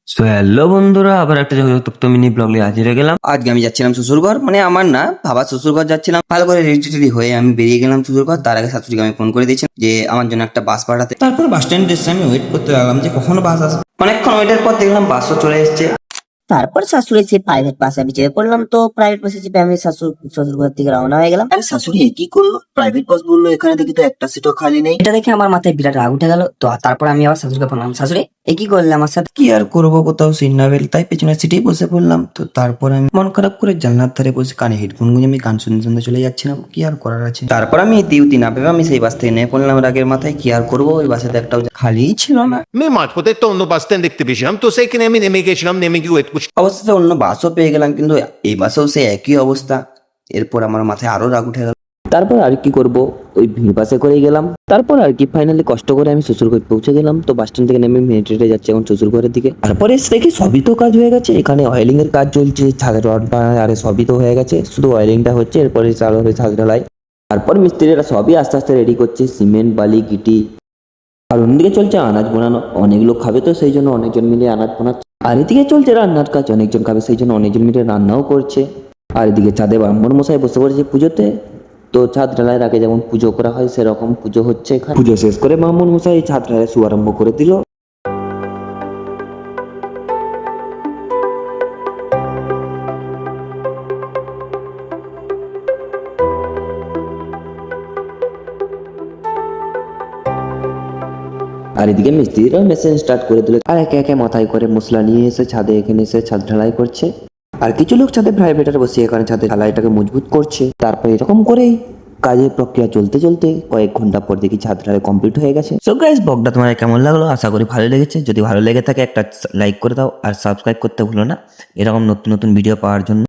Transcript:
So hello বন্ধুরা, আবার একটা যুক্ত মিনি ব্লগ নিয়ে হাজির হয়ে গেলাম। আজকে আমি যাচ্ছিলাম শ্বশুরঘর, মানে আমার না, বাবার শ্বশুরঘর যাচ্ছিলাম। ভালো করে রেডি টেডি হয়ে আমি বেরিয়ে গেলাম শ্বশুরঘর। তার আগে শাশুড়িকে আমি ফোন করে দিয়েছিলাম যে আমার জন্য একটা বাস পাঠাতে। তারপর বাস স্ট্যান্ডে এসে আমি ওয়েট করতে লাগলাম যে কখনো বাস আসবে। অনেকক্ষণ ওয়েটের পর দেখলাম বাসও চলে এসেছে। তারপর শাশুড়ি সেই প্রাইভেট বাসে আমি চেপে পড়লাম। তো প্রাইভেট বাসে চেপে আমি শ্বশুর ঘর থেকে রওনা হয়ে গেলাম। আরে শাশুড়ি কি করলো? প্রাইভেট বাস বললো, এখানে দেখি তো একটা সিটও খালি নেই। এটা দেখে আমার মাথায় বিরাট রাগ উঠে গেল। তো তারপর আমি আবার শাশুড়িকে বললাম, শাশুড়ি এ কি করলে আমার সাথে? কি আর করবো, কোথাও সিট না পেলে তাই পেছনের সিটেই বসে পড়লাম। তো তারপর আমি মন খারাপ করে জানলার ধারে বসে কানে হেডফোন গুঁজে আমি গান শুনতে শুনতে চলে যাচ্ছিলাম। কি আর করার আছে। তারপর আমি ইতি না ভেবে আমি সেই বাস থেকে নেমে পড়লাম রাগের মাথায়। কি আর করবো, ওই বাসেতে একটাও খালিই ছিল না। Mi maç potetto onu basten dikti তো সেইখানে আমি নেমে গেছিলাম, নেমে গিয়ে ওয়েট করছি। অবশেষে অন্য বাসও পেয়ে গেলাম, কিন্তু এই বাসেও সেই একই অবস্থা। এরপর আমার মাথায় আরো রাগ উঠে গেল। তারপর আর কি করব, ওই ভিড় বাসে করেই গেলাম। তারপর আর কি ফাইনালি কষ্ট করে আমি শ্বশুর ঘর পৌঁছে গেলাম। তো বাস স্ট্যান্ড থেকে নেমে হেঁটে হেঁটে যাচ্ছে এখন শ্বশুর ঘরের দিকে। তারপরে এসে দেখি সবই তো কাজ হয়ে গেছে। এখানে অয়েলিং এর কাজ চলছে, ছাদের রড বানায়, আরে সবই তো হয়ে গেছে, শুধু অয়েলিংটা হচ্ছে। এরপরে চালু হবে ছাদ ঢালাই। তারপর মিস্ত্রিরা সবই আস্তে আস্তে রেডি করছে, সিমেন্ট বালি গিটি। আর অন্যদিকে চলছে আনাজ বানানো। অনেক লোক খাবে তো সেই জন্য অনেকজন মিলে আনাজ বানাচ্ছে। আর এদিকে চলছে রান্নার কাজ, অনেকজন খাবে সেই জন্য অনেকজন মিলে রান্নাও করছে। আর এদিকে ছাদে ব্রাহ্মণ মশাই বসে পড়েছে পুজোতে। তো ছাদ ঢালাইয়ের আগে যেমন পুজো করা হয় সেরকম পুজো হচ্ছে এখানে। পুজো শেষ করে ব্রাহ্মণ মশাই ছাদ ঢালাই শুভারম্ভ করে দিল। আর এদিকে মিস্ত্রিরাও মেশিন স্টার্ট করে দিল। আর একে একে মাথায় করে মশলা নিয়ে এসে ছাদে এখানে এসে ছাদ ঢালাই করছে। আর কিছু লোক ছাদে প্রাইভেটার বসে এখানে ছাদে ঢালাইটাকে মজবুত করছে। তারপর এরকম করেই কাজের প্রক্রিয়া চলতে চলতে কয়েক ঘন্টা পর দেখি ছাদ ঢালাই কমপ্লিট হয়ে গেছে। সো গাইস, ব্লগটা তোমার কেমন লাগলো? আশা করি ভালো লেগেছে। যদি ভালো লেগে থাকে একটা লাইক করে দাও আর সাবস্ক্রাইব করতে ভুলো না এরকম নতুন নতুন ভিডিও পাওয়ার জন্য।